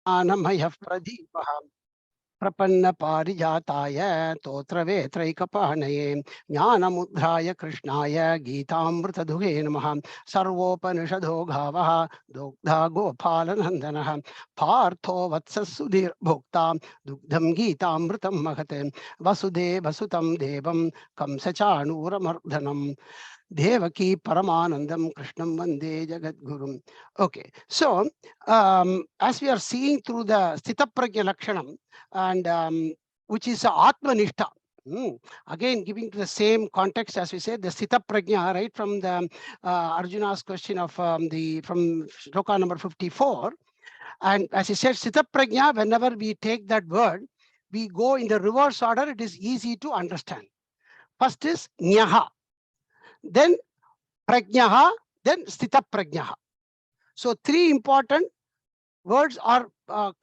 Anamaya Pradipah Prapanna Parijataya Totrave Traikapanaye Jnanamudraya Krishnaya Gitamrita Duhe Namaha Sarvopanishadho Gavaha Dogdha Gopalanandanaha Partho Vatsasudhir Bhokta Dugdham Gitamritam Mahate Vasude Vasutam Devam Kamsachanuramardanam Devaki Paramanandam Krishnam Vande Jagadgurum. Okay, so as we are seeing through the Sthitaprajna Lakshanam, and which is Atmanishta. Again, giving to the same context as we said, the Sthita Prajna, right from the Arjuna's question of from shloka number 54. And as he said, Sthita Prajna, whenever we take that word, we go in the reverse order, it is easy to understand. First is Nyaha, then Prajnaha, then Sthita Prajnaha. So three important words are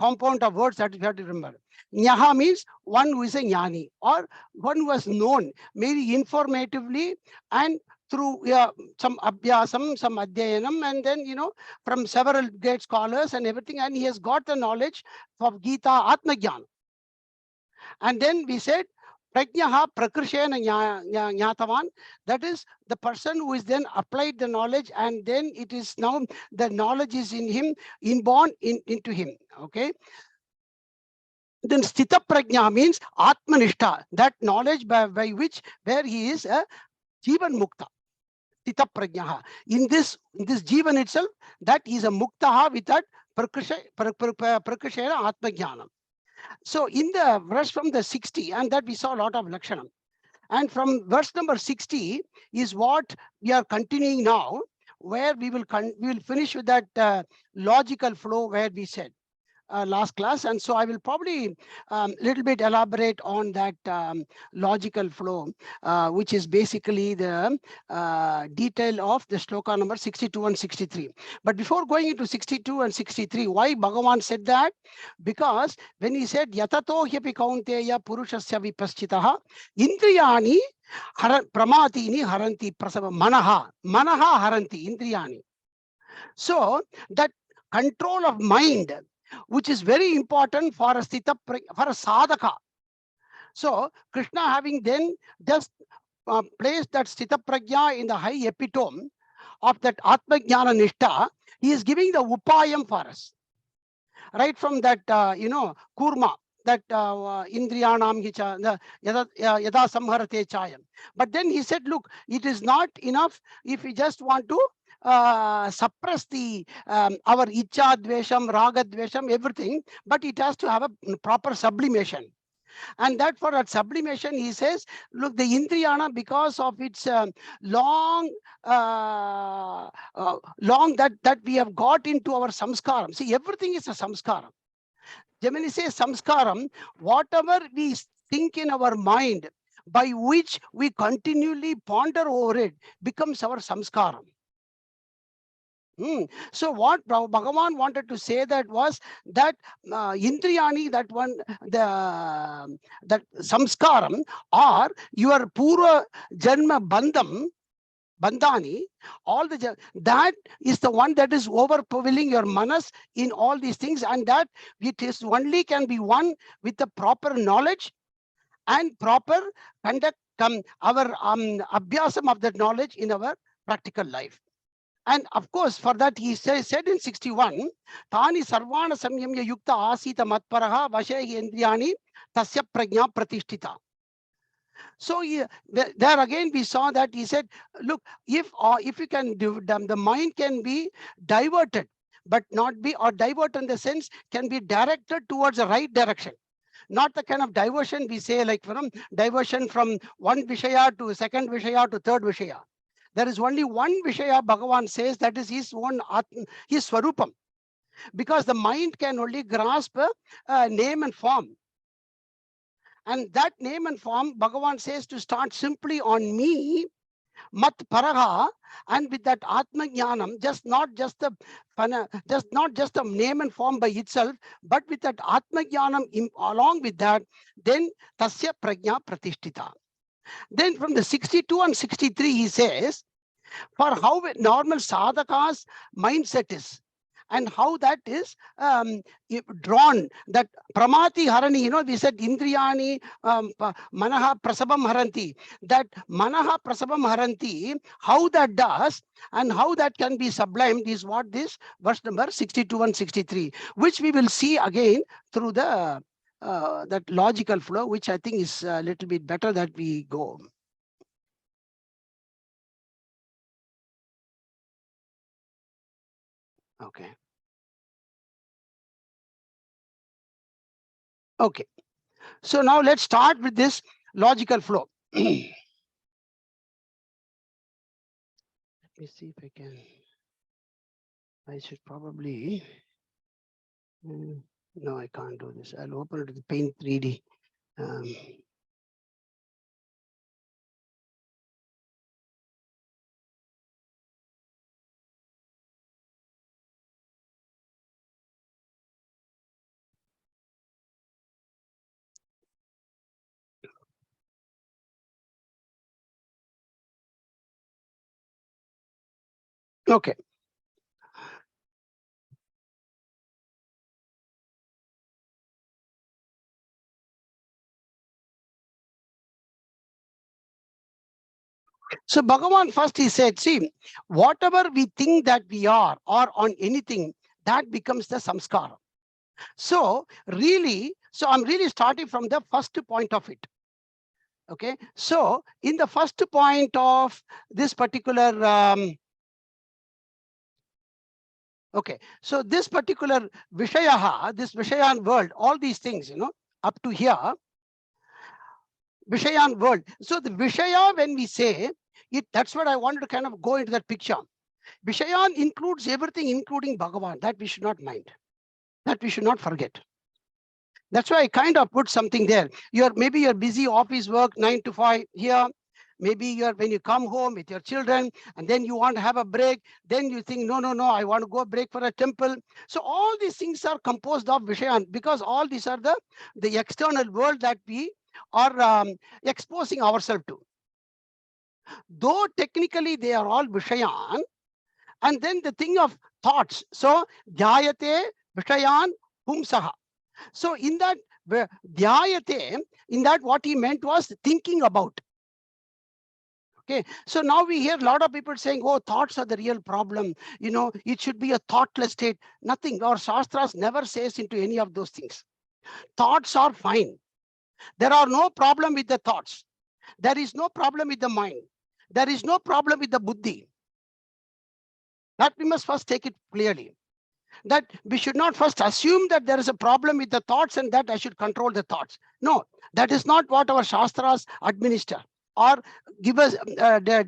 compound of words that we have to remember. Nyaha means one who is a jnani, or one who has known, maybe informatively and through some abhyasam, some adhyayanam, and then, from several great scholars and everything, and he has got the knowledge of Gita, Atma Jnana. And then we said, Prajnaha Prakrishena Nyatavan, that is the person who is then applied the knowledge, and then it is now the knowledge is in him, inborn into him. Okay. Then Sthita Prajna means Atmanishta, that knowledge by which where he is a Jivan Mukta. Sthita Prajnaha. In this Jivan itself, that is a Muktaha with that Prakrishena Atma Jnanam. So in the verse from the 60, and that we saw a lot of Lakshanam. And from verse number 60 is what we are continuing now, where we will finish with that logical flow where we said last class. And so I will probably little bit elaborate on that logical flow, which is basically the detail of the shloka number 62 and 63. But before going into 62 and 63, why Bhagavan said that? Because when he said yatato hyapi kaunteya purushasya vipaschitaha indriyani pramatini haranti prasava manaha haranti indriyani. So that control of mind, which is very important for a sadhaka. So Krishna, having then just placed that Sthita Prajna in the high epitome of that Atma Jnana Nishta, he is giving the upayam for us. Right from that, kurma, that indriyanam hicha, yada samharate chayam. But then he said, look, it is not enough if we just want to suppress the our icha dvesham, raga dvesham, everything, but it has to have a proper sublimation. And that for that sublimation, he says, look, the indriyana, because of its long that we have got into our samskaram. See, everything is a samskaram. When he says samskaram, whatever we think in our mind, by which we continually ponder over it, becomes our samskaram. So what Bhagavan wanted to say that was that indriyani, that one, that samskaram, or your pura janma bandhani, all that is the one that is overpowering your manas in all these things, and that it is only can be won with the proper knowledge and proper conduct, our abhyasam of that knowledge in our practical life. And of course, for that he said in 61, Tani sarvana samyamya yukta asita matparaha vashehi indriyani tasya prajna pratishtita. So there again we saw that he said, look, if you can do, the mind can be diverted, but not be, or divert in the sense can be directed towards the right direction. Not the kind of diversion we say, like from diversion from one vishaya to second vishaya to third vishaya. There is only one Vishaya, Bhagavan says, that is his own his Swarupam. Because the mind can only grasp a name and form. And that name and form, Bhagavan says to start simply on me, mat paraha, and with that Atma Jnanam, not just the name and form by itself, but with that Atma Jnanam along with that, then tasya prajna pratishtita. Then from the 62 and 63, he says, for how normal sadhaka's mindset is, and how that is drawn. That pramati harani, we said indriyani manaha prasabam haranti. That manaha prasabam haranti, how that does and how that can be sublimed is what this verse number 62 and 63, which we will see again through the that logical flow, which I think is a little bit better that we go. Okay. Okay. So now let's start with this logical flow. Let me see if I can. I should probably. No, I can't do this. I'll open it with Paint 3D. Okay. So Bhagavan first he said, see, whatever we think that we are or on anything, that becomes the samskara. So really, so I'm really starting from the first point of it. Okay, so in the first point of this particular okay, so this particular Vishayaha, this Vishayan world, all these things, up to here, Vishayan world. So the Vishaya, when we say it, that's what I wanted to kind of go into that picture. Vishayan includes everything, including Bhagavan. That we should not mind. That we should not forget. That's why I kind of put something there. Maybe you're busy office work 9 to 5 here. Maybe when you come home with your children and then you want to have a break, then you think, no, I want to go break for a temple. So all these things are composed of Vishayan, because all these are the external world that we are exposing ourselves to. Though technically they are all Vishayan, and then the thing of thoughts. So dhyayate Vishayan pumsaha. So in that dhyayate, in that what he meant was thinking about. Okay, so now we hear a lot of people saying, oh, thoughts are the real problem. It should be a thoughtless state. Nothing. Our Shastras never says into any of those things. Thoughts are fine. There are no problem with the thoughts. There is no problem with the mind. There is no problem with the buddhi. That we must first take it clearly. That we should not first assume that there is a problem with the thoughts and that I should control the thoughts. No, that is not what our Shastras administer or give us,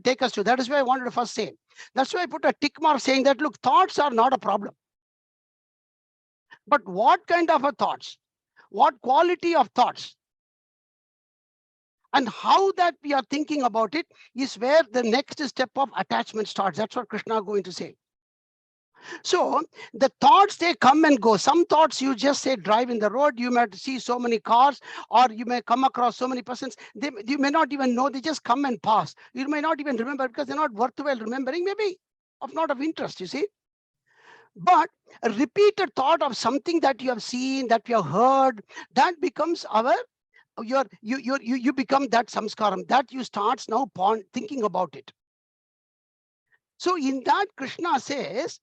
take us to. That is why I wanted to first say. That's why I put a tick mark saying that, look, thoughts are not a problem. But what kind of a thoughts? What quality of thoughts? And how that we are thinking about it is where the next step of attachment starts. That's what Krishna is going to say. So the thoughts, they come and go. Some thoughts you just say drive in the road, you might see so many cars, or you may come across so many persons. You may not even know, they just come and pass. You may not even remember because they're not worthwhile remembering, maybe not of interest, you see. But a repeated thought of something that you have seen, that you have heard, that becomes you become that samskaram, that you start now thinking about it. So in that, Krishna says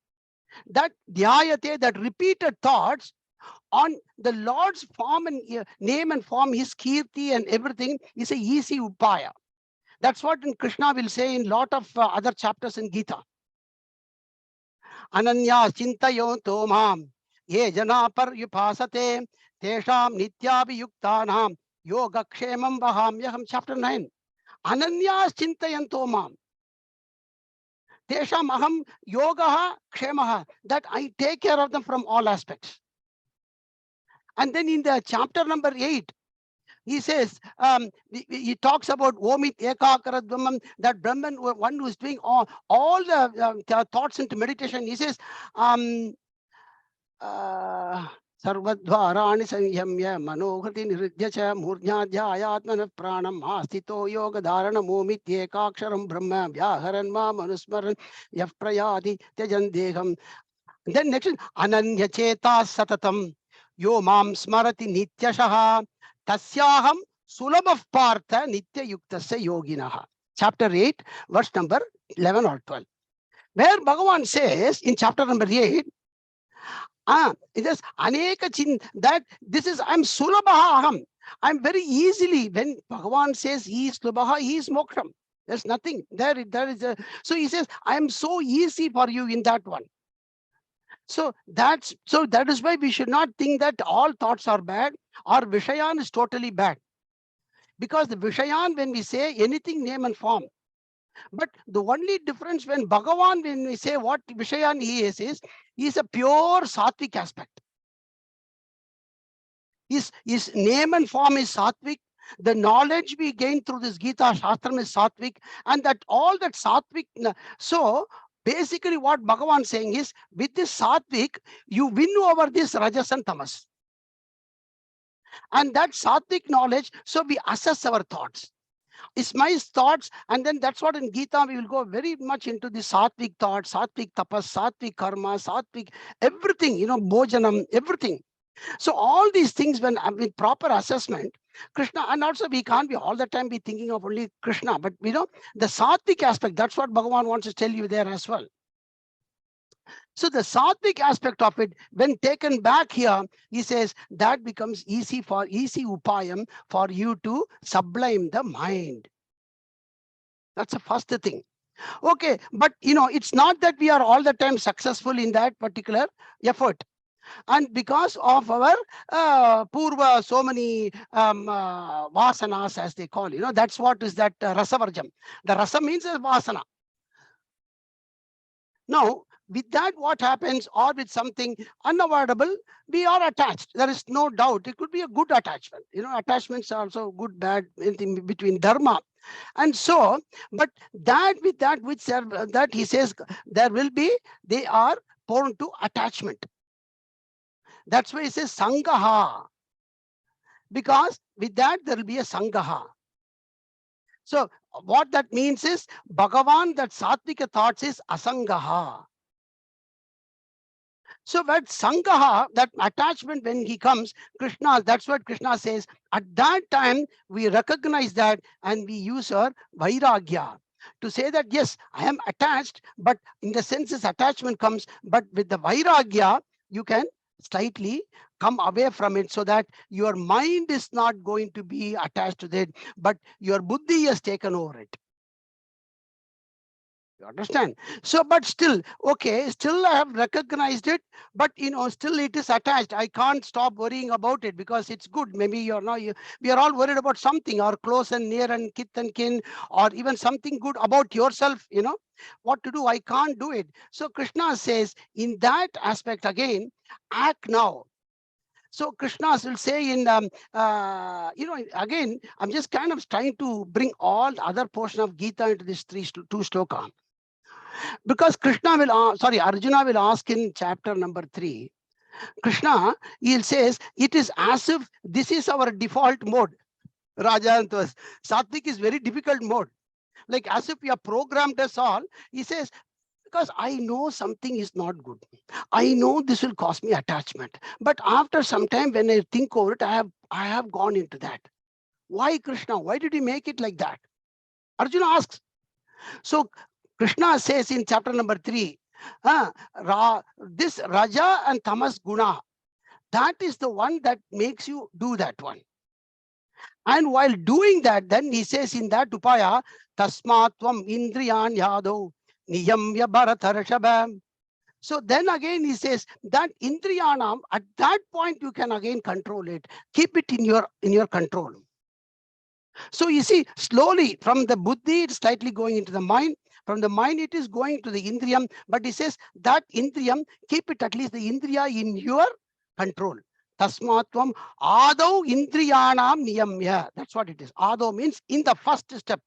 that dhyayate, that repeated thoughts on the Lord's form and name and form, his kirti and everything, is a easy upaya. That's what Krishna will say in lot of other chapters in Gita. Ananya chintayo tomam ye jana paryupasate tesham nityabhiyuktanam yoga kshemam vahamyaham. Chapter 9. Ananya chintayanto mam tesham aham yogaha kshemaha, that I take care of them from all aspects. And then in the chapter number 8, he says, he talks about Omit Ekakara Brahman, that Brahman, one who is doing all the thoughts into meditation. He says, Sarvadvarani Sanhyamya Manohriti Nirjya Murnadhyayatmana Pranam Astito Yoga Dharana Momit Ekaksharam Brahma Vyaharanma Manusmaran Yafprayadi Tejandegam. Then next is Ananya Cheta Satatam Yo Mam Smarati Nityashaha Tasyaham Sulabhav Partha Nitya Yuktasya Yoginaha. Chapter 8, verse number 11 or 12. Where Bhagavan says in chapter number 8, it is Aneka Chin, that this is I'm Sulabhaha Aham. I'm very easily, when Bhagavan says he is Sulabhaha, he is Moksham. There's nothing there. There is a, so he says, I am so easy for you in that one. So that is why we should not think that all thoughts are bad or Vishayan is totally bad. Because the Vishayan, when we say anything, name and form. But the only difference when Bhagavan, when we say what Vishayan he is a pure sattvic aspect. His name and form is sattvic. The knowledge we gain through this Gita Shastram is sattvic, and that all that sattvic. So basically what Bhagavan is saying is, with this sattvic, you win over this rajas and tamas. And that sattvic knowledge, so we assess our thoughts. It's my thoughts, and then that's what in Gita we will go very much into the sattvic thoughts, sattvic tapas, sattvic karma, sattvic everything, bhojanam, everything. So all these things, when with proper assessment, Krishna, and also we can't be all the time be thinking of only Krishna, but the sattvic aspect, that's what Bhagavan wants to tell you there as well. So the sattvic aspect of it, when taken back here, he says that becomes easy upayam for you to sublime the mind. That's the first thing. Okay, but it's not that we are all the time successful in that particular effort. And because of our purva, so many vasanas, as they call, that's what is that rasavarjam. The rasa means vasana. Now, with that, what happens, or with something unavoidable, we are attached. There is no doubt. It could be a good attachment. Attachments are also good, bad, in between dharma. And so, but that with that which that he says there will be, they are prone to attachment. That's why he says sangaha, because with that there will be a sangaha. So what that means is Bhagavan, that sattvika thoughts is asangaha. So that sangaha, that attachment, when he comes, Krishna, that's what Krishna says. At that time, we recognize that and we use our vairagya to say that, yes, I am attached, but in the sense this attachment comes, but with the vairagya, you can slightly come away from it so that your mind is not going to be attached to it, but your buddhi has taken over it. You understand? So, but still, okay, still I have recognized it, but still it is attached. I can't stop worrying about it because it's good. Maybe we are all worried about something, or close and near and kith and kin, or even something good about yourself, what to do. I can't do it. So Krishna says in that aspect again, act now. So Krishna will say in, again, I'm just kind of trying to bring all the other portion of Gita into this two shloka. Because Arjuna will ask in chapter number 3, Krishna, he says, it is as if this is our default mode. Raja, Satvik is very difficult mode. Like as if we are programmed us all. He says, because I know something is not good. I know this will cause me attachment. But after some time, when I think over it, I have gone into that. Why, Krishna? Why did he make it like that? Arjuna asks. So Krishna says in chapter number 3, this Raja and Tamas Guna, that is the one that makes you do that one. And while doing that, then he says in that upaya, Tasmatvam Indriyan Yadav Niyamya Bharatarashabam. So then again he says that Indriyanam, at that point you can again control it. Keep it in your control. So you see, slowly from the buddhi, it's slightly going into the mind. From the mind, it is going to the indriyam. But he says that indriyam, keep it at least the indriya in your control. Tasmatvam adau indriyanam niyamya. That's what it is. Adau means in the first step.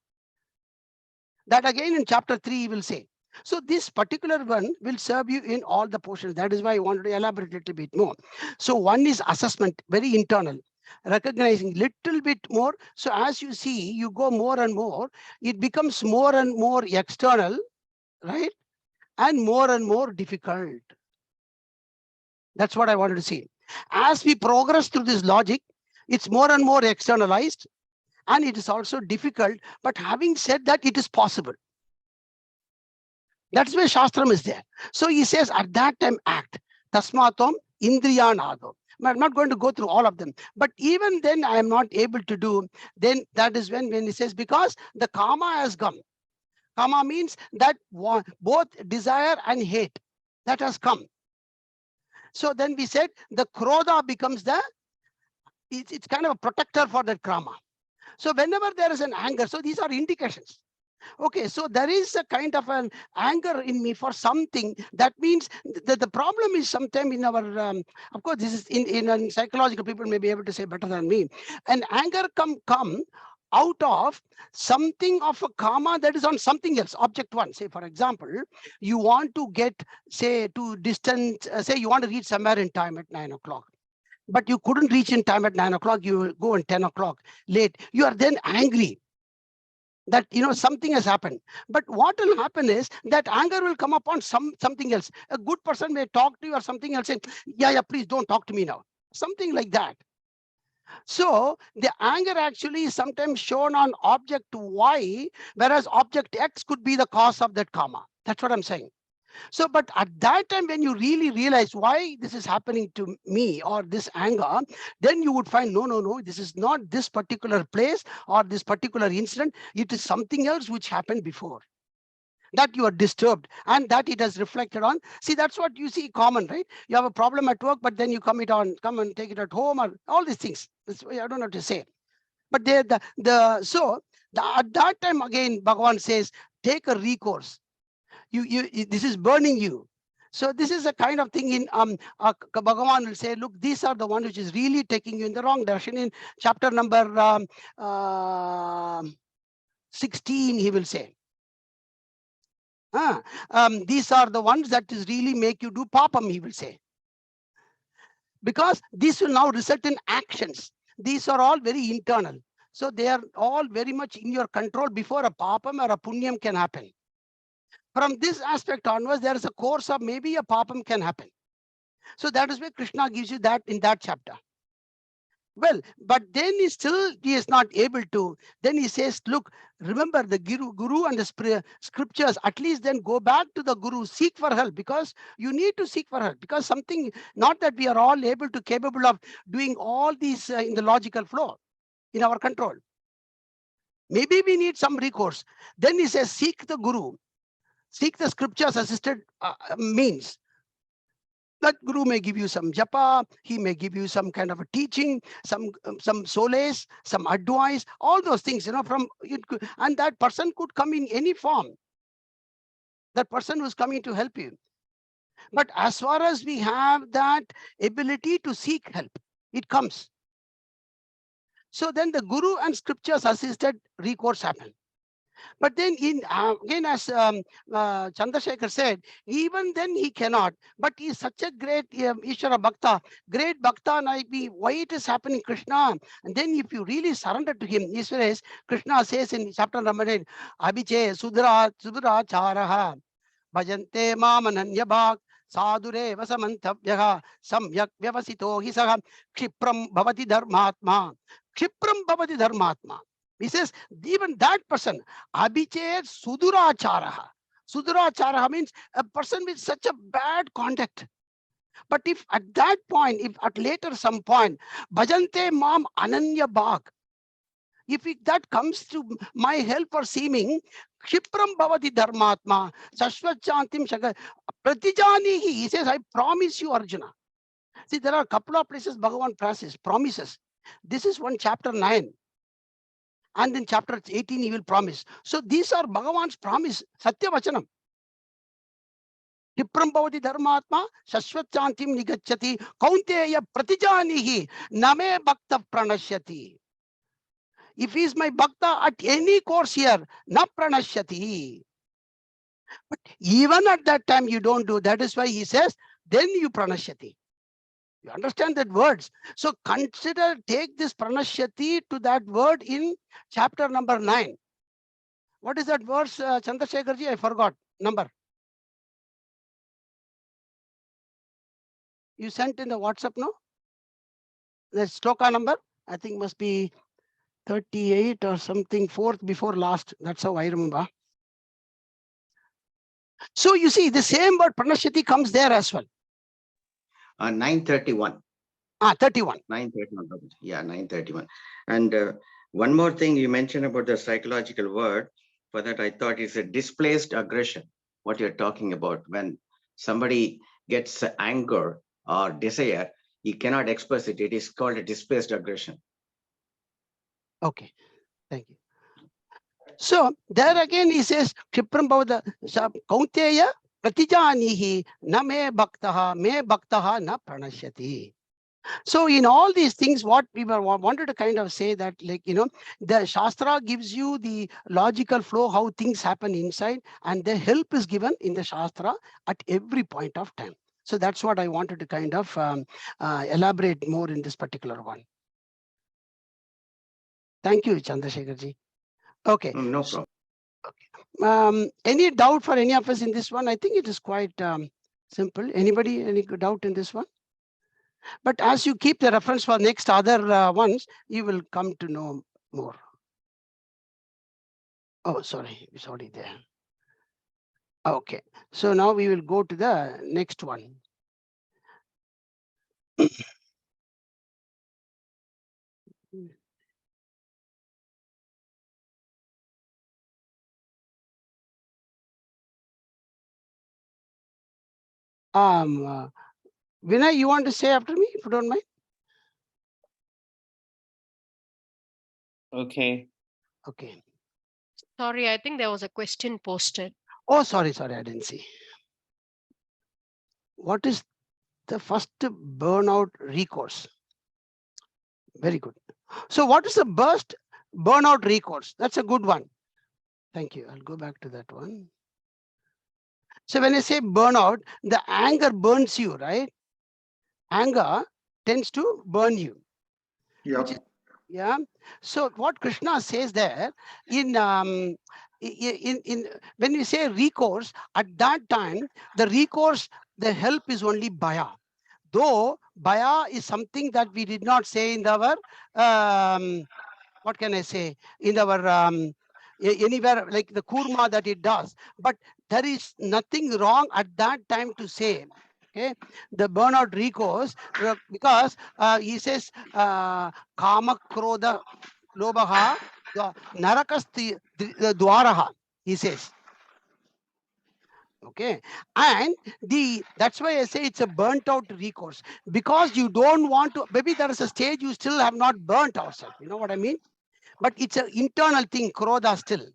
That again in chapter 3 he will say. So this particular one will serve you in all the portions. That is why I wanted to elaborate a little bit more. So one is assessment, very internal. Recognizing little bit more. So as you see, you go more and more, it becomes more and more external, right? And more difficult. That's what I wanted to see. As we progress through this logic, it's more and more externalized, and it is also difficult. But having said that, it is possible. That's where Shastram is there. So he says at that time act. Tasmatom Indriyanado. I'm not going to go through all of them. But even then I am not able to do. Then that is when he says, because the karma has come. Karma means that both desire and hate, that has come. So then we said the krodha becomes it's kind of a protector for that karma. So whenever there is an anger, so these are indications. Okay, so there is a kind of an anger in me for something. That means that the problem is sometimes in our, of course, this is in psychological, people may be able to say better than me. And anger come out of something of a karma that is on something else, object one. Say, for example, you want to get, say, to distance, say you want to reach somewhere in time at 9 o'clock. But you couldn't reach in time at 9 o'clock, you go at 10 o'clock late. You are then angry that something has happened. But what will happen is that anger will come upon something else. A good person may talk to you or something else, saying, yeah, please don't talk to me now. Something like that. So the anger actually is sometimes shown on object Y, whereas object X could be the cause of that karma. That's what I'm saying. So, but at that time, when you really realize why this is happening to me or this anger, then you would find, no, this is not this particular place or this particular incident. It is something else which happened before. That you are disturbed and that it has reflected on. See, that's what you see common, right? You have a problem at work, but then you come and take it at home, or all these things. I don't know what to say. But at that time, again, Bhagavan says, take a recourse. This is burning you. So this is a kind of thing in Bhagavan will say, look, these are the one which is really taking you in the wrong direction. In chapter number 16, he will say, these are the ones that is really make you do papam, he will say. Because these will now result in actions. These are all very internal. So they are all very much in your control before a papam or a punyam can happen. From this aspect onwards, there is a course of maybe a papam can happen. So that is where Krishna gives you that in that chapter. Well, but then he is not able to. Then he says, look, remember the guru and the scriptures, at least then go back to the guru, seek for help, because you need to seek for help, because something, not that we are all capable of doing all these in the logical flow, in our control. Maybe we need some recourse. Then he says, seek the guru. Seek the scriptures assisted means. That guru may give you some japa, he may give you some kind of a teaching, some solace, some advice, all those things, and that person could come in any form. That person who's coming to help you. But as far as we have that ability to seek help, it comes. So then the guru and scriptures assisted recourse happen. But then again, as Chandrasekhar said, even then he cannot. But he is such a great Ishvara Bhakta, great Bhakta, why it is happening, Krishna. And then if you really surrender to him, Krishna says in chapter number 8, Abhiche Sudra Charaha, Bhajante Mamananya Bhak, Sadure Vasamantavyaha, Samyak Vyavasito Hisaha, Kshipram Bhavati Dharmatma, Kshipram Bhavati Dharmatma. He says, even that person, Abhichet Suduracharaha. Suduracharaha means a person with such a bad conduct. But if at that point, if at later some point, Bhajante Mam Ananya Bhag, if that comes to my help or seeming, Kshipram Bhavati Dharmatma, Sashvachantim Shaka, Pratijanihi, he says, I promise you, Arjuna. See, there are a couple of places Bhagavan promises. This is one chapter 9. And in chapter 18, he will promise. So these are Bhagavan's promise, Satya Vachanam. Kshipram Bhavati Dharmatma, Shashvatchantim Nigacchati, Kaunteya Pratijanihi, Name Bhakta Pranashyati. If he is my Bhakta at any course here, na Pranashyati. But even at that time, you don't do. That is why he says, then you Pranashyati. You understand that words. So take this Pranashyati to that word in chapter number 9. What is that verse, Chandrasekharji? I forgot. Number. You sent in the WhatsApp, no? The shloka number, I think must be 38 or something, fourth before last. That's how I remember. So you see, the same word pranashati comes there as well. 931. 31. 931. Yeah, 931. And one more thing you mentioned about the psychological word, for that I thought it's a displaced aggression. What you're talking about, when somebody gets anger or desire, he cannot express it. It is called a displaced aggression. Okay, thank you. So there again he says, Kshipram Bhavada Kaunteya Pratijanihi na me bhaktaha na pranashyati. So in all these things, what we wanted to kind of say that, like, the Shastra gives you the logical flow, how things happen inside, and the help is given in the Shastra at every point of time. So that's what I wanted to kind of elaborate more in this particular one. Thank you, Chandrasekharji. Okay. No problem. Okay. Any doubt for any of us in this one? I think it is quite simple. Anybody, any doubt in this one? But as you keep the reference for next other ones, you will come to know more. Oh, sorry, it's already there. Okay, so now we will go to the next one. Vinay, you want to say after me, if you don't mind? Okay. Okay. Sorry, I think there was a question posted. Oh, sorry, I didn't see. What is the first burnout recourse? Very good. So what is the burnout recourse? That's a good one. Thank you. I'll go back to that one. So when I say burnout, the anger burns you, right? Anger tends to burn you. Yep. Yeah. So what Krishna says there in when we say recourse, at that time, the recourse, the help is only bhaya. Though bhaya is something that we did not say in our what can I say, in our anywhere like the kurma that it does, but there is nothing wrong at that time to say. Okay, the burnout recourse, because he says kama krodha lobha narakasti dwaraha, he says. Okay, and that's why I say it's a burnt out recourse, because you don't want to, maybe there is a stage you still have not burnt ourselves, you know what I mean, but it's an internal thing, krodha still.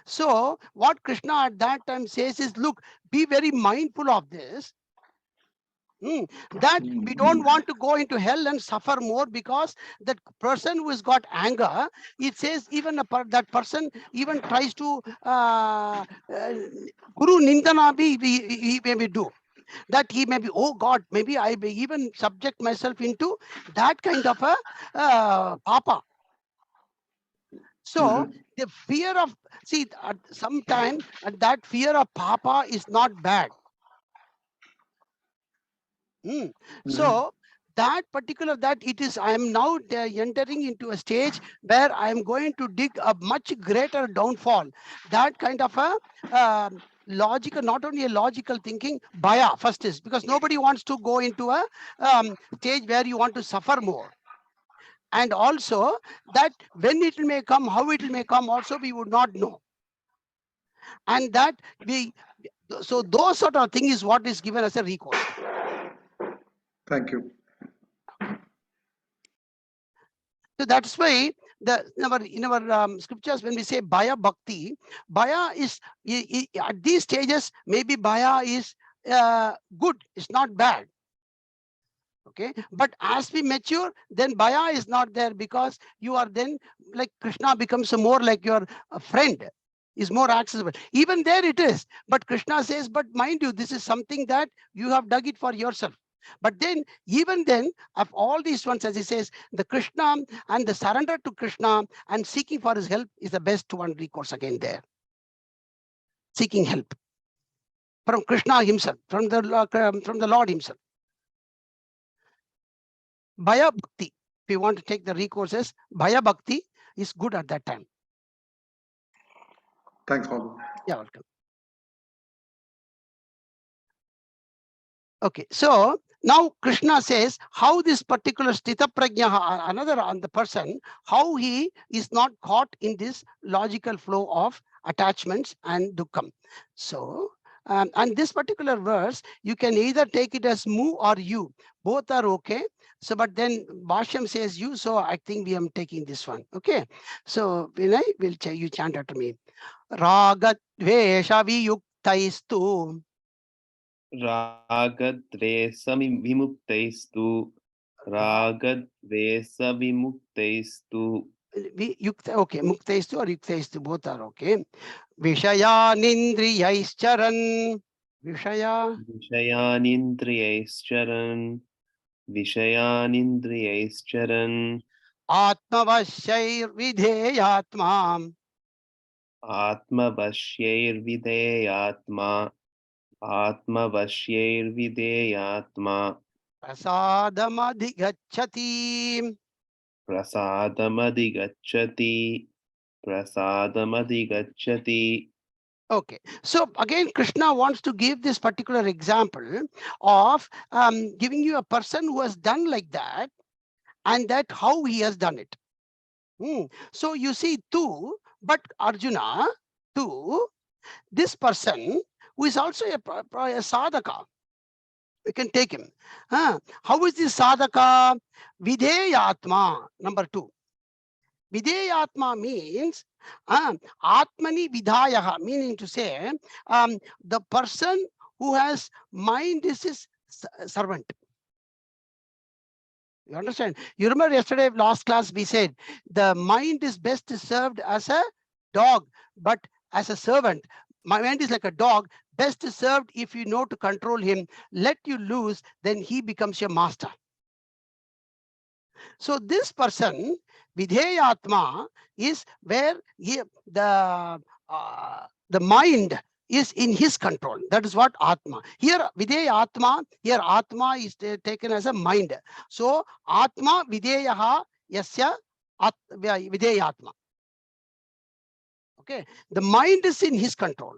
So what Krishna at that time says is, look, be very mindful of this, that we don't want to go into hell and suffer more, because that person who has got anger, it says even that person even tries to guru nindana he may do. That he may be, oh God, maybe I may even subject myself into that kind of a papa. So the fear of, see, at some time that fear of papa is not bad. So that particular, that it is, I am now entering into a stage where I am going to dig a much greater downfall. That kind of a logical, not only a logical thinking, bhaya first is, because nobody wants to go into a stage where you want to suffer more. And also that when it may come, how it may come, also we would not know. And that so those sort of thing is what is given as a recourse. Thank you. So that's why in our scriptures, when we say bhaya bhakti, bhaya is at these stages, maybe bhaya is good, it's not bad. Okay, but as we mature, then bhaya is not there, because you are then, like, Krishna becomes more like your friend, is more accessible. Even there it is, but Krishna says, but mind you, this is something that you have dug it for yourself. But then, even then, of all these ones, as he says, the Krishna and the surrender to Krishna and seeking for his help is the best one recourse again there. Seeking help from Krishna himself, from the Lord himself. Bhaya Bhakti. If you want to take the recourses, Bhaya Bhakti is good at that time. Thanks, Madhu. Yeah, welcome. Okay, so now Krishna says how this particular Sthita Prajna, another on the person, how he is not caught in this logical flow of attachments and dukkham. So, and this particular verse, you can either take it as mu or you. Both are okay. So, but then Bhashyam says you, so I think we are taking this one. Okay. So, Vinay, you chant after me. Ragat Dvesha Viyuktaistu. Ragadvesavimuktestu Ragadvesavimuktestu Okay, muktaistu or yuktaistu, both are okay. Vishayanindriyaischaran. Vishaya. Vishayanindriyaischaran Vishayanindriyaischaran Atmavasyair vidheyatma. Atmavasyairvideyatma Atmavasyairvideyatma Prasadamadigacchati. Prasadamadigacchati Prasadamadigacchati. Okay, so again, Krishna wants to give this particular example of giving you a person who has done like that, and that how he has done it. So you see, two, but Arjuna, two, this person who is also a sadhaka, we can take him. How is this sadhaka? Videyatma, number two. Videyatma means Atmani Vidhayaha, meaning to say the person who has mind is his servant. You understand? You remember yesterday, last class, we said the mind is best served as a dog, but as a servant. My mind is like a dog, best served if you know to control him. Let you loose, then he becomes your master. So this person, Vidheyatma, is where the mind is in his control. That is what Atma. Here, Vidheyatma, here Atma is taken as a mind. So, Atma Vidheyaha Yasya Vidheyatma. Okay, the mind is in his control.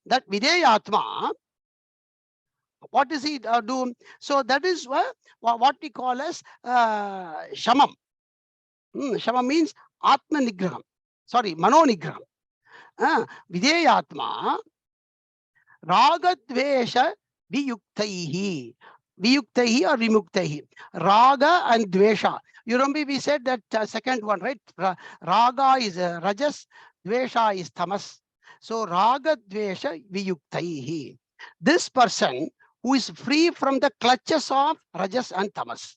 That Vidheyatma, what does he do? So that is what we call as Shamam. Shama means Atma Nigraham. Sorry, Mano Nigraham. Videyatma Ragadvesha Viyuktaihi. Viyuktaihi or Vimuktaihi. Raga and Dvesha. You remember we said that second one, right? Raga is Rajas, Dvesha is Tamas. So Ragadvesha Viyuktaihi. This person who is free from the clutches of Rajas and Tamas.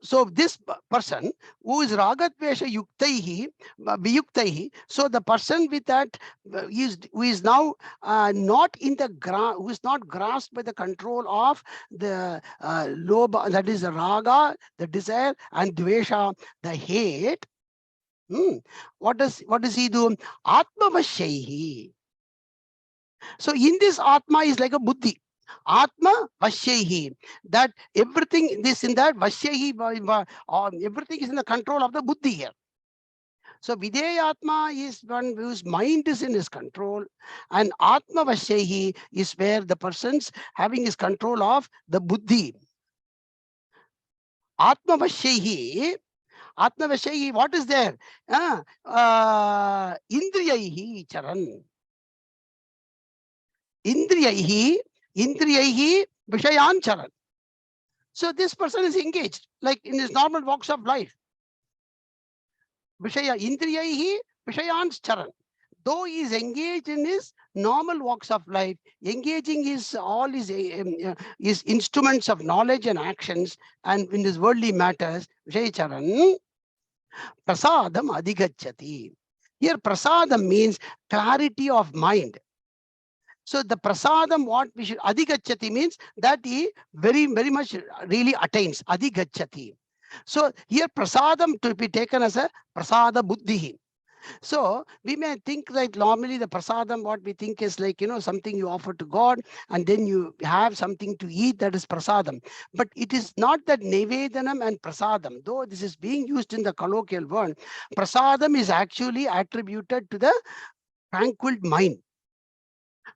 So this person who is Ragadvesha Yuktaihi, Viyuktaihi, so the person with that who is now not in the who is not grasped by the control of the lobha, that is the raga, the desire, and dvesha, the hate. What does he do? Atmavashyahi. So in this Atma is like a buddhi. Atma Vashyahi, that everything this in that Vashyahi, everything is in the control of the buddhi here. So Videyatma is one whose mind is in his control, and Atma Vashyahi is where the person's having his control of the buddhi. Atma Vashyahi, what is there? Indriyahi Charan. Indriyahi Vishayan Charan. So this person is engaged, like in his normal walks of life. Vishaya Indriyahi Vishayan Charan. Though he is engaged in his normal walks of life, engaging all his instruments of knowledge and actions, and in his worldly matters, Vishaya Charan, Prasadam Adhigacchati. Here prasadam means clarity of mind. So the prasadam, what we should, adhigacchati means that he very much really attains, adhigacchati. So here prasadam to be taken as a prasada buddhi. So we may think like normally the prasadam, what we think is like, something you offer to God and then you have something to eat, that is prasadam. But it is not that nevedanam and prasadam, though this is being used in the colloquial word, prasadam is actually attributed to the tranquil mind,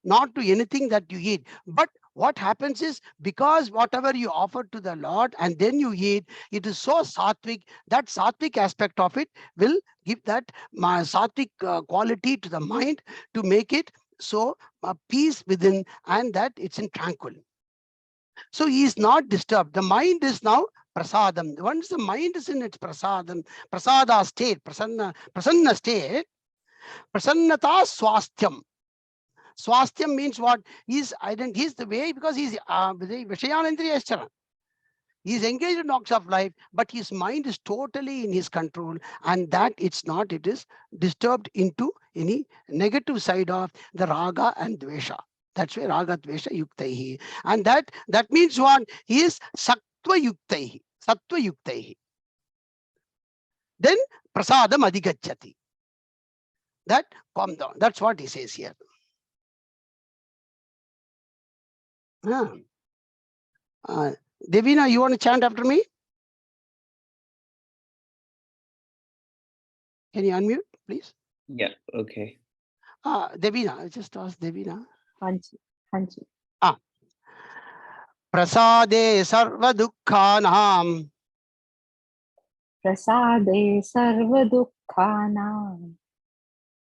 not to anything that you eat. But what happens is, because whatever you offer to the Lord and then you eat, it is so sattvic, that sattvic aspect of it will give that sattvic quality to the mind to make it so peace within, and that it's in tranquil. So he is not disturbed. The mind is now prasadam. Once the mind is in its prasadam, prasada state, prasanna state, prasannata swasthyam. Swasthyam means what? He's the way, because he's Vishayanandriya. He's engaged in knocks of life, but his mind is totally in his control, and that it is disturbed into any negative side of the raga and dvesha. That's why raga dvesha yuktaihi. And that means what? He is sattva yuktaihi. Sattva yuktaihi. Then prasadam adhigacchati. That calm down. That's what he says here. Devina, you want to chant after me? Can you unmute, please? Yeah, okay. Devina, I just asked Devina. Hanji. Prasade sarva dukkhanam. Prasade sarva dukkhanam.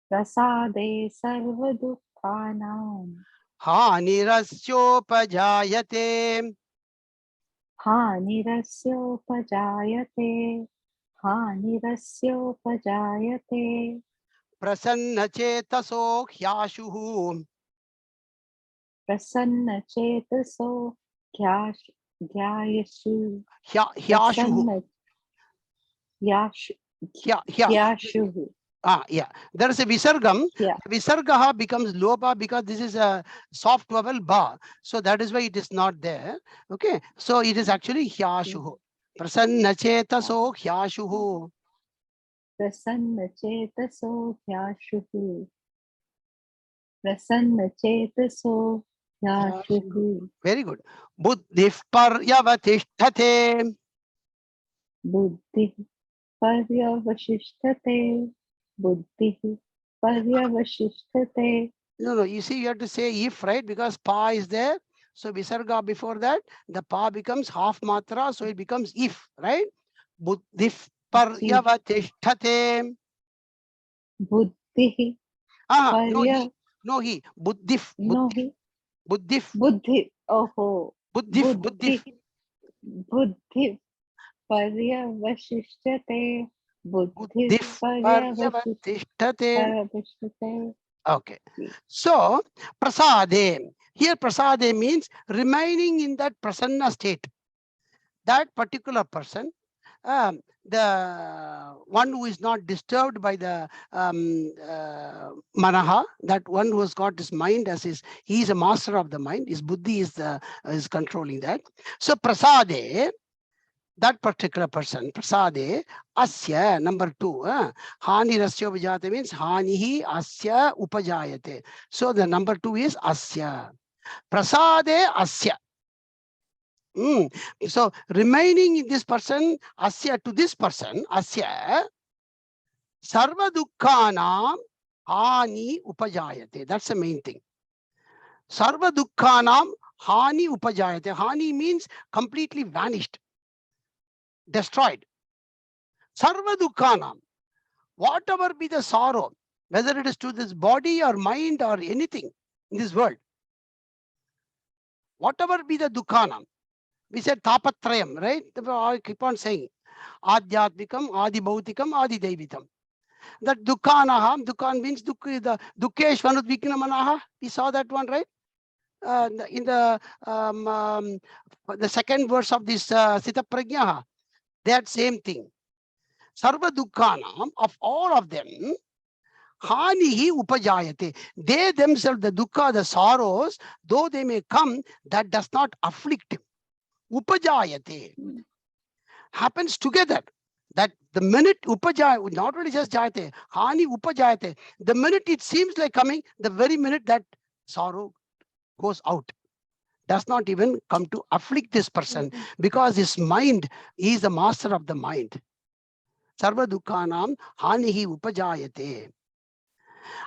Prasade sarva dukkhanam. Hanirasyopajayate. Hanirasyopajayate. Hanirasyopajayate. Prasanna chetaso hyashuhu. Prasanna chetaso gyayashu. Hyashuhu. Hyashuhu. Yeah. There is a visargam. Yeah. Visargaha becomes lopa because this is a soft vowel ba. So that is why it is not there. Okay. So it is actually hyashuhu. Prasanna chetaso hyashuhu. Prasanna chetaso hyashuhu. Prasanna chetaso hyashuhu. Very good. Buddhif paryavatishthate. Buddhi paryavashishthate. Buddhi paryavashishthate. No, you see, you have to say if, right? Because pa is there. So visarga before that, the pa becomes half matra. So it becomes if, right? Buddhif paryavatishthate. Buddhi No he. Buddhif. Buddhif. Buddhi. Oh. Buddhif. Buddhi paryavashishthate. Buddhi paryavashishthate. Okay. So prasade. Here prasade means remaining in that prasanna state. That particular person, the one who is not disturbed by the manaha, that one who has got his mind as he is a master of the mind. His buddhi is controlling that. So prasade, that particular person, prasade, asya, number 2, hani rasya upajayate means hanihi asya upajayate. So the number 2 is asya. Prasade asya. So remaining in this person, asya, to this person, asya, sarva dukkhanam hani upajayate. That's the main thing. Sarva dukkhanam hani upajayate. Hani means completely vanished, destroyed. Sarva dukkhanam, whatever be the sorrow, whether it is to this body or mind or anything in this world, whatever be the dukkhanam, we said tapatrayam, right? I keep on saying adhyatmikam, adi bhautikam, adi daivitam. That dukkhanaham, dukkan means dukkeshvanudvikna manaha. We saw that one, right? In the second verse of this Sita Prajnaha, that same thing. Sarva dukkhanam, of all of them, hanihi upajayate. They themselves, the dukkha, the sorrows, though they may come, that does not afflict him. Upajayate happens together. That the minute upajaya, not only just jayate, hani upajayate, the minute it seems like coming, the very minute that sorrow goes out, does not even come to afflict this person, because his mind is the master of the mind. Sarva dukkanam hanihi upajayate.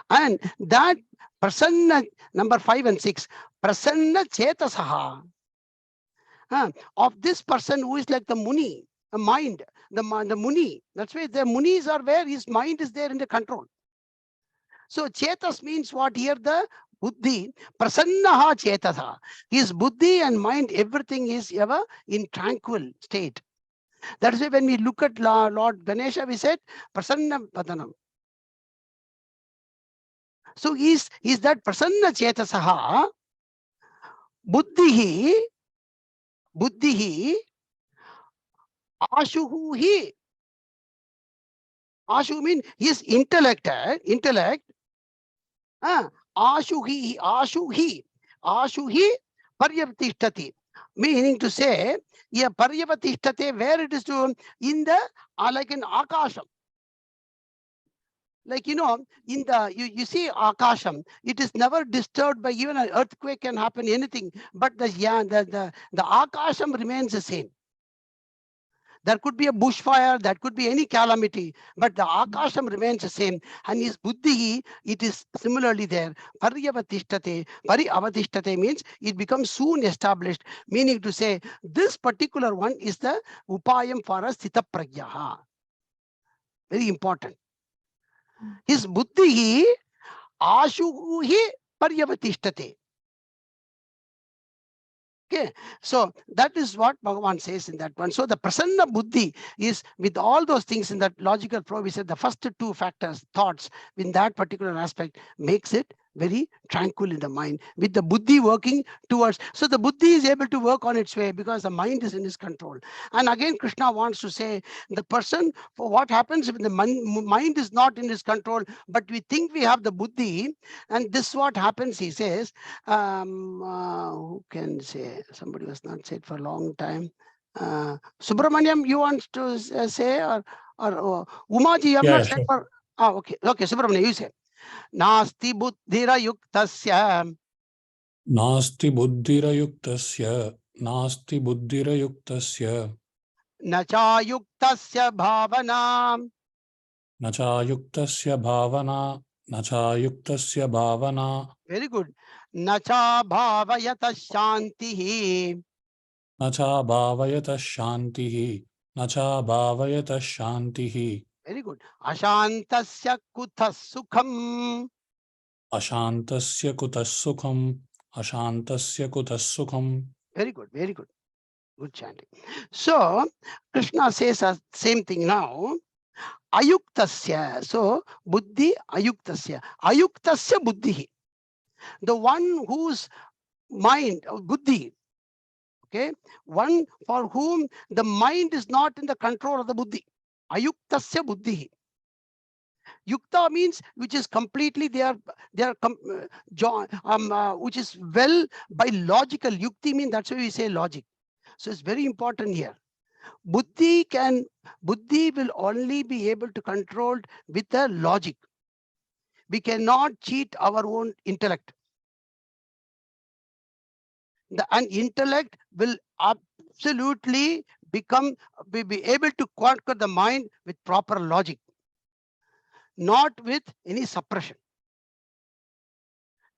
And that prasanna, number 5 and 6, prasanna chetasaha, of this person who is like the muni, a mind, the muni. That's why the munis are where his mind is there in the control. So chetas means what here? The buddhi, prasannaha chetasa. His buddhi and mind, everything is ever in tranquil state. That is why when we look at Lord Ganesha, we said prasanna padanam. So is that prasanna chetasaha buddhihi ashuhu hi. Ashu means his intellect, ashuhi paryavatishthati, meaning to say, yeah, paryavatishthate, where it is to, in the like in akasham. Like, in the, you see akasham, it is never disturbed by even an earthquake can happen, anything, but the akasham remains the same. There could be a bushfire, that could be any calamity, but the akasham remains the same. And his buddhi, it is similarly there. Paryavatishtate, pariavatishtate means it becomes soon established, meaning to say this particular one is the upayam for a sthita pragyaha. Very important. His buddhi ashuhi paryavatishtate. Okay, so that is what Bhagavan says in that one. So the prasanna buddhi is with all those things in that logical flow. We said the first two factors, thoughts in that particular aspect makes it very tranquil in the mind, with the buddhi working towards. So the buddhi is able to work on its way because the mind is in his control. And again, Krishna wants to say the person, for what happens when the mind is not in his control, but we think we have the buddhi, and this what happens, he says, who can say? Somebody was not said for a long time. Subramaniam, you want to say, or Umaji, you have not said for. Okay, Subramaniam, you say. Nasti buddhirayuktasya. Nasti buddhirayuktasya. Nasti buddhirayuktasya. Nachayuktasya bhavana. Nachayuktasya bhavana. Nachayuktasya bhavana. Very good. Nacha bhavayata shantihi. Nacha bhavayata shantihi. Nacha bhavayata shantihi. Very good. Ashantasya kuta sukham. Ashantasya kutas sukham. Ashantasya kutas sukham. Very good, very good. Good chanting. So Krishna says the same thing now. Ayuktasya. So buddhi ayuktasya. Ayuktasya buddhi. The one whose mind, buddhi, okay, one for whom the mind is not in the control of the buddhi. Ayuktasya buddhi. Yukta means which is completely which is well by logical. Yukti means, that's why we say logic. So it's very important here. Buddhi will only be able to control with the logic. We cannot cheat our own intellect. And intellect will absolutely be able to conquer the mind with proper logic, not with any suppression.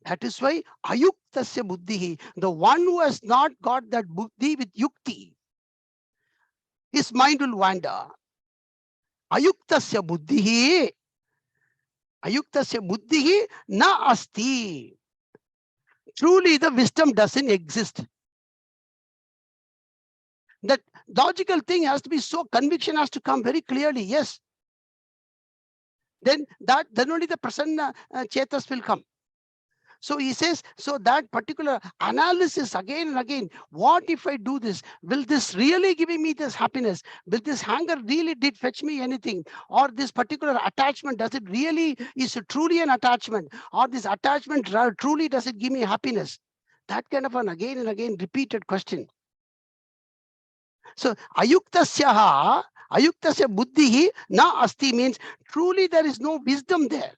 That is why ayuktasya buddhi, the one who has not got that buddhi with yukti, his mind will wander. Ayuktasya buddhi na asti. Truly the wisdom doesn't exist. That logical thing has to be so, conviction has to come very clearly, yes. Then only the prasanna chetas will come. So he says, so that particular analysis again and again, what if I do this? Will this really giving me this happiness? Will this hunger really did fetch me anything? Or this particular attachment, does it really, is it truly an attachment? Or this attachment truly does it give me happiness? That kind of an again and again repeated question. So ayuktasyaha, Ayuktasya buddhihi na asti means truly there is no wisdom there.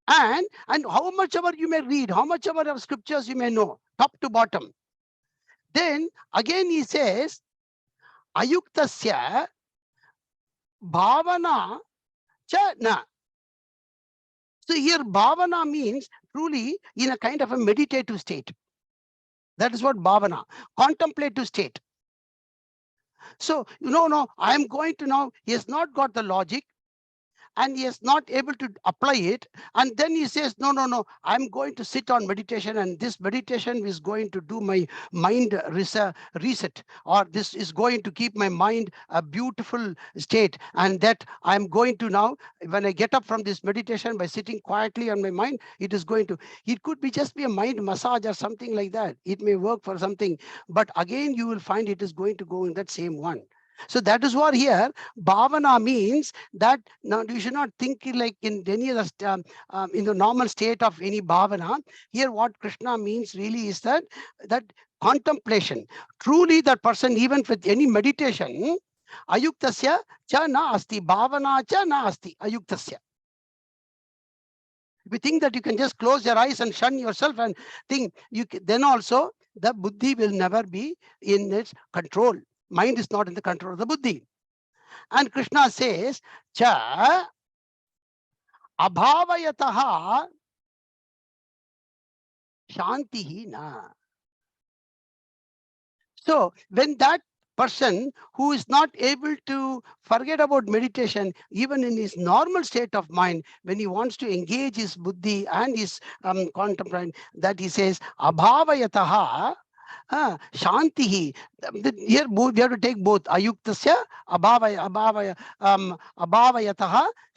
And how much ever you may read, how much ever of scriptures you may know, top to bottom. Then again he says, Ayuktasya bhavana cha na. So here bhavana means truly in a kind of a meditative state. That is what bhavana, contemplative state. So, I am going to now, he has not got the logic and he is not able to apply it. And then he says, no, I'm going to sit on meditation, and this meditation is going to do my mind reset, or this is going to keep my mind a beautiful state. And that I'm going to now, when I get up from this meditation by sitting quietly on my mind, it could be just be a mind massage or something like that. It may work for something, but again, you will find it is going to go in that same one. So that is what here bhavana means, that now you should not think like in any other in the normal state of any bhavana. Here what Krishna means really is that contemplation. Truly that person, even with any meditation, ayuktasya cha na asti, bhavana cha na asti, ayuktasya. If you think that you can just close your eyes and shun yourself and think, then also the buddhi will never be in its control. Mind is not in the control of the buddhi. And Krishna says, cha abhavayataha shantihi na. So when that person who is not able to forget about meditation, even in his normal state of mind, when he wants to engage his buddhi and his contemplation, that he says, abhavayataha shantihi. Here we have to take both. Ayuktasya abhavayataha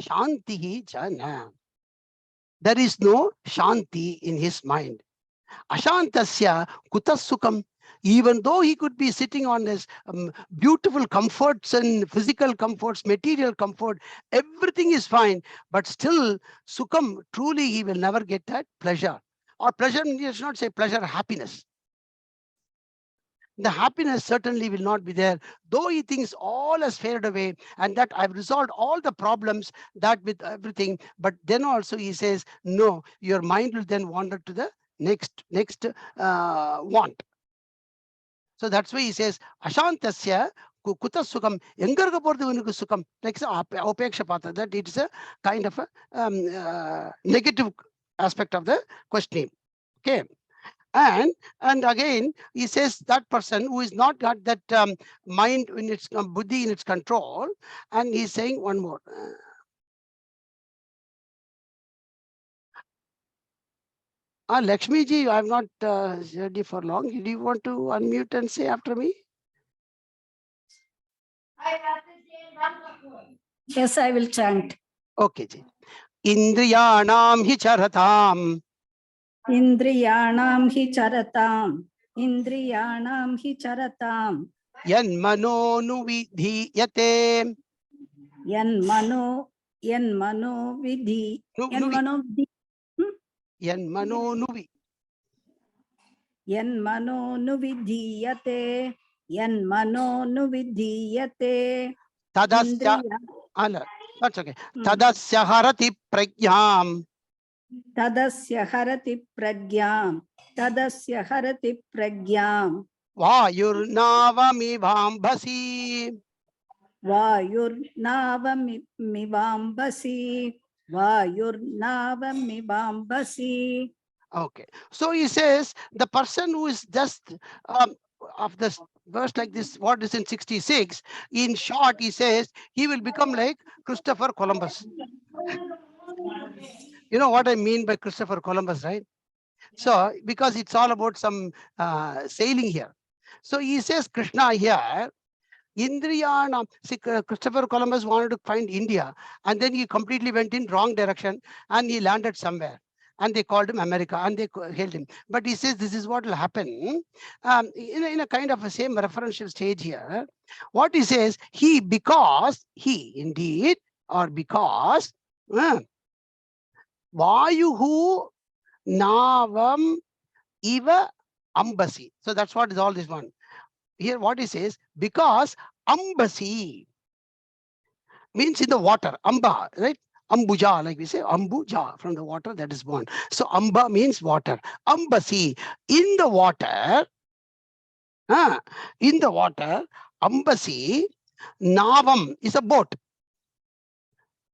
shantihi jana. There is no shanti in his mind. Ashantasya kutasukam. Even though he could be sitting on his beautiful comforts and physical comforts, material comfort, everything is fine, but still sukam, truly he will never get that pleasure. Or pleasure, you should not say pleasure, happiness. The happiness certainly will not be there, though he thinks all has faded away and that I've resolved all the problems, that with everything. But then also he says, no, your mind will then wander to the next want. So that's why he says, Ashantasya kuta sukam, engarga porthu unuku sukam, like upeksha pata, that it is a kind of a negative aspect of the questioning. Okay. And again, he says that person who is not got that mind in its buddhi in its control, and he's saying one more. Lakshmi ji, I'm not ready for long. Do you want to unmute and say after me? Yes, I will chant. Okay, ji. Indriyanam hi charatam. Indriyanam hi charatam. Indriyanam hi charatam. Yanmano nuvidhiyate. Yanmano vidhi. Yanmano nuvidhiyate. Yanmano nuvidhiyate. Tadasya. That's okay. Tadasya harati pragyam. Tadasya harati pragyam. Tadasya harati pragyam. Vayurnavamivambhasi. Vayurnavamivambhasi. Vayurnavamivambhasi. Okay. So he says the person who is just of this verse like this, what is in 66, in short, he says he will become like Christopher Columbus. You know what I mean by Christopher Columbus, right? So because it's all about some sailing here. So he says Krishna here, Indriyana. See, Christopher Columbus wanted to find India, and then he completely went in wrong direction and he landed somewhere. And they called him America and they hailed him. But he says this is what will happen in a kind of a same referential stage here. What he says, because indeed, or because Vayuhu Navam Iva Ambasi. So that's what is all this one. here what he says, because ambasi means in the water, amba, right? Ambuja, like we say, ambuja, from the water that is born. So amba means water. Ambasi, in the water, in the water, ambasi, navam is a boat,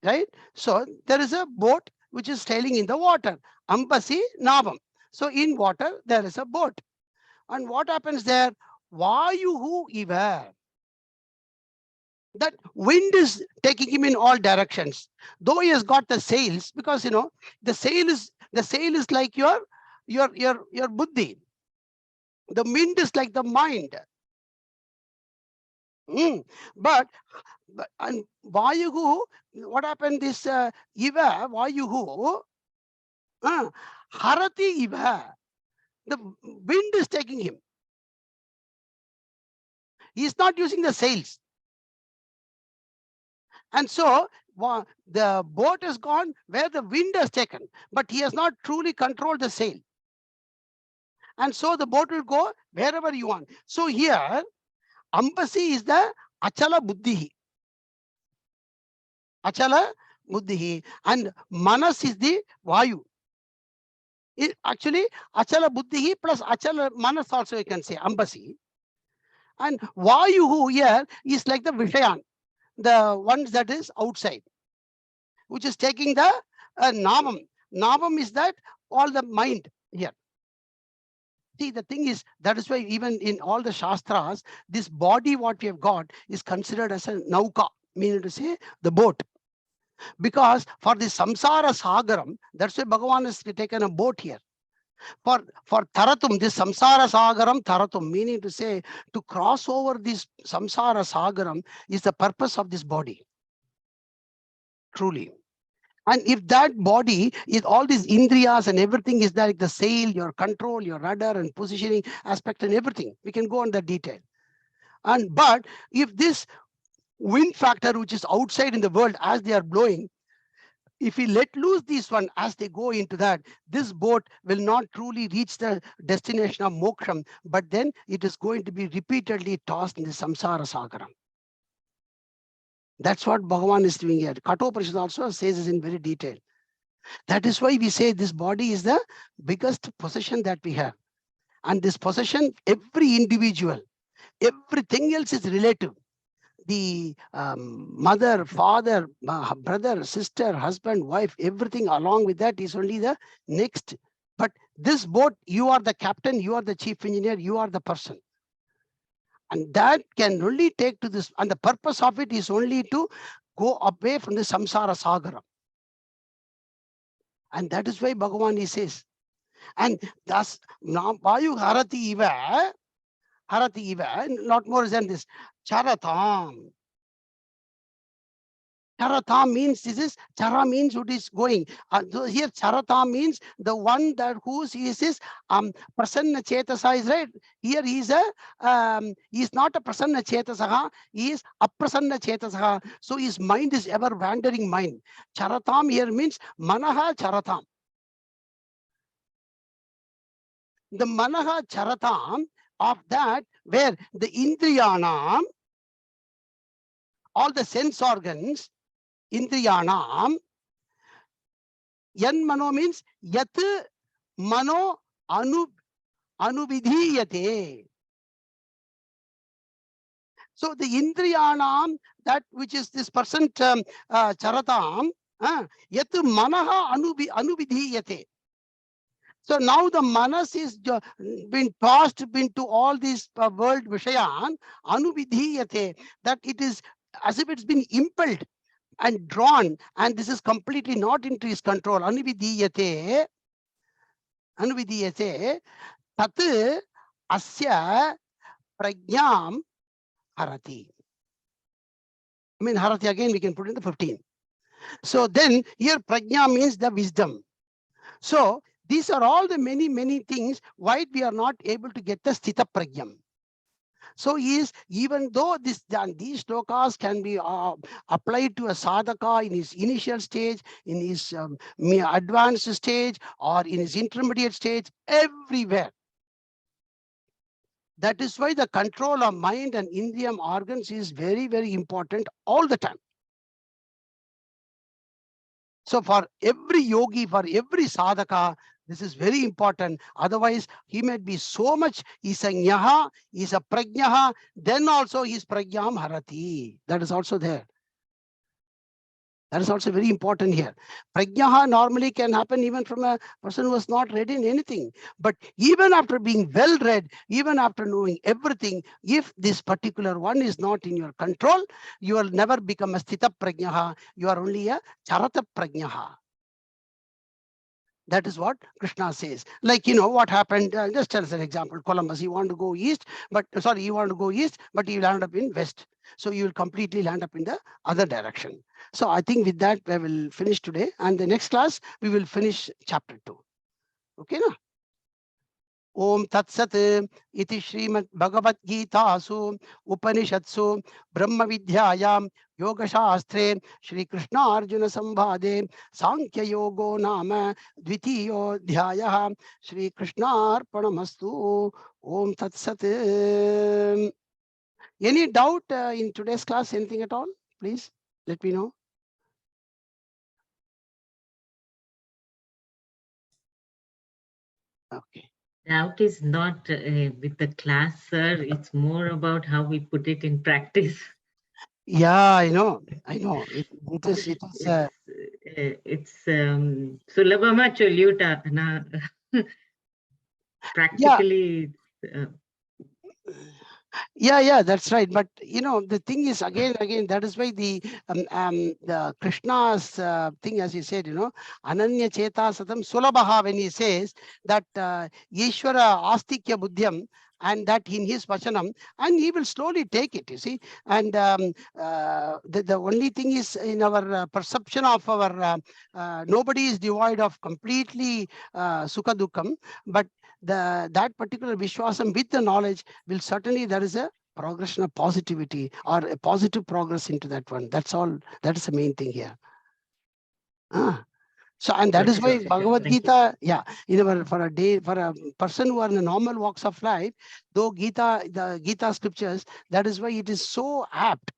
right? So there is a boat which is sailing in the water. Ambasi, navam. So in water, there is a boat. And what happens there? Vayuhu iva. That wind is taking him in all directions. Though he has got the sails, because the sail is like your buddhi. The wind is like the mind. But and Vayuhu, what happened? This iva, Vayuhu, harati iva. The wind is taking him. He is not using the sails. And so the boat has gone where the wind has taken, but he has not truly controlled the sail. And so the boat will go wherever you want. So here, ambasi is the achala buddhi. Achala buddhi. And manas is the vayu. Actually, achala buddhi plus achala manas also you can say, ambasi. And vayu here is like the vishayan, the ones that is outside, which is taking the navam. Navam is that all the mind here. See, the thing is, that is why even in all the Shastras, this body what we have got is considered as a nauka, meaning to say the boat. Because for the samsara sagaram, that's why Bhagavan has taken a boat here. For taratum, this samsara sagaram taratum, meaning to say to cross over this samsara sagaram is the purpose of this body. Truly. And if that body is all these indriyas and everything is like the sail, your control, your rudder and positioning aspect and everything, we can go on the detail. But if this wind factor, which is outside in the world as they are blowing, if we let loose this one as they go into that, this boat will not truly reach the destination of moksham, but then it is going to be repeatedly tossed in the samsara sagaram. That's what Bhagavan is doing here. Kathoparishad also says this in very detail. That is why we say this body is the biggest possession that we have. And this possession, every individual, everything else is relative. The mother, father, brother, sister, husband, wife, everything along with that is only the next. But this boat, you are the captain, you are the chief engineer, you are the person. And that can only take to this, and the purpose of it is only to go away from the samsara sagara. And that is why Bhagavan he says, and thus vayu harati iva, not more than this, charatam. Charata means this is chara means what is going. So here charata means the one that whose is prasanna chetasa is right. Here he is not a prasanna chetasah, he is aprasanna chetasah. So his mind is ever wandering mind. Charatam here means manaha charatam. The manaha charatam of that where the indriyanam, all the sense organs, indriyanam, yan mano means yat mano anuvidhiyate. So the indriyanam, that which is this person charatam, yat manaha anuvidhiyate. So now the manas is been tossed into all these world vishayan, anuvidhiyate, that it is as if it's been impelled and drawn, and this is completely not into his control. Anuvidhiyate, tat asya prajnam harati. I mean, harati again, we can put in the 15. So then here prajna means the wisdom. So these are all the many things why we are not able to get the sthita prajnam. So even though these shlokas can be applied to a sadhaka in his initial stage, in his advanced stage, or in his intermediate stage, everywhere. That is why the control of mind and indriyam organs is very, very important all the time. So for every yogi, for every sadhaka, this is very important. Otherwise, he might be so much, he's a nyaha, he's a prajnaha, then also he's prajnam harati. That is also there. That is also very important here. Prajnaha normally can happen even from a person who has not read in anything. But even after being well read, even after knowing everything, if this particular one is not in your control, you will never become a sthita prajnaha. You are only a charata prajnaha. That is what Krishna says. Like, what happened, just as an example, Columbus, he wanted to go east, but he wanted to go east, but he landed up in west. So you will completely land up in the other direction. So I think with that, we will finish today. And the next class, we will finish chapter 2. Okay, na? Om Tat Sat iti Srimad Bhagavad Gitasu Upanishadsu Brahma Vidyayam Yoga Shastre Shri Krishna Arjuna Sambhade Sankhya Yogo Nama Dvitiyo Dhyayah Shri Krishna Arpanamastu. Om Tat Sat. Any doubt in today's class? Anything at all? Please let me know. Okay. Doubt is not with the class, sir. It's more about how we put it in practice. Yeah, I know. It is. It's sulabama cholluta. Practically. Yeah, that's right. But the thing is, again, that is why the Krishna's thing, as he said, Ananya Cheta Satam Sulabaha, when he says that Yeshwara Astikya Buddhyam, and that in his Vachanam, and he will slowly take it, you see. And the only thing is, in our perception of our, nobody is devoid of completely Sukha Dukkam, but that particular Vishwasam with the knowledge will certainly, there is a progression of positivity or a positive progress into that one. That's all. That is the main thing here. So, and that is why Bhagavad Gita, for a person who are in the normal walks of life, though the Gita scriptures, that is why it is so apt,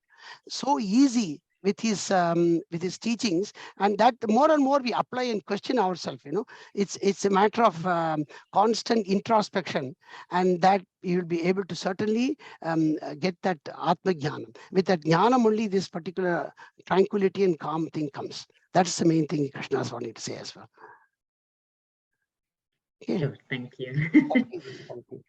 so easy with his teachings, and that more and more we apply and question ourselves. It's a matter of constant introspection, and that you will be able to certainly get that Atma Jnanam. With that Jnanam only, this particular tranquility and calm thing comes. That's the main thing Krishna is wanting to say as well. Okay. Sure, thank you. Thank you.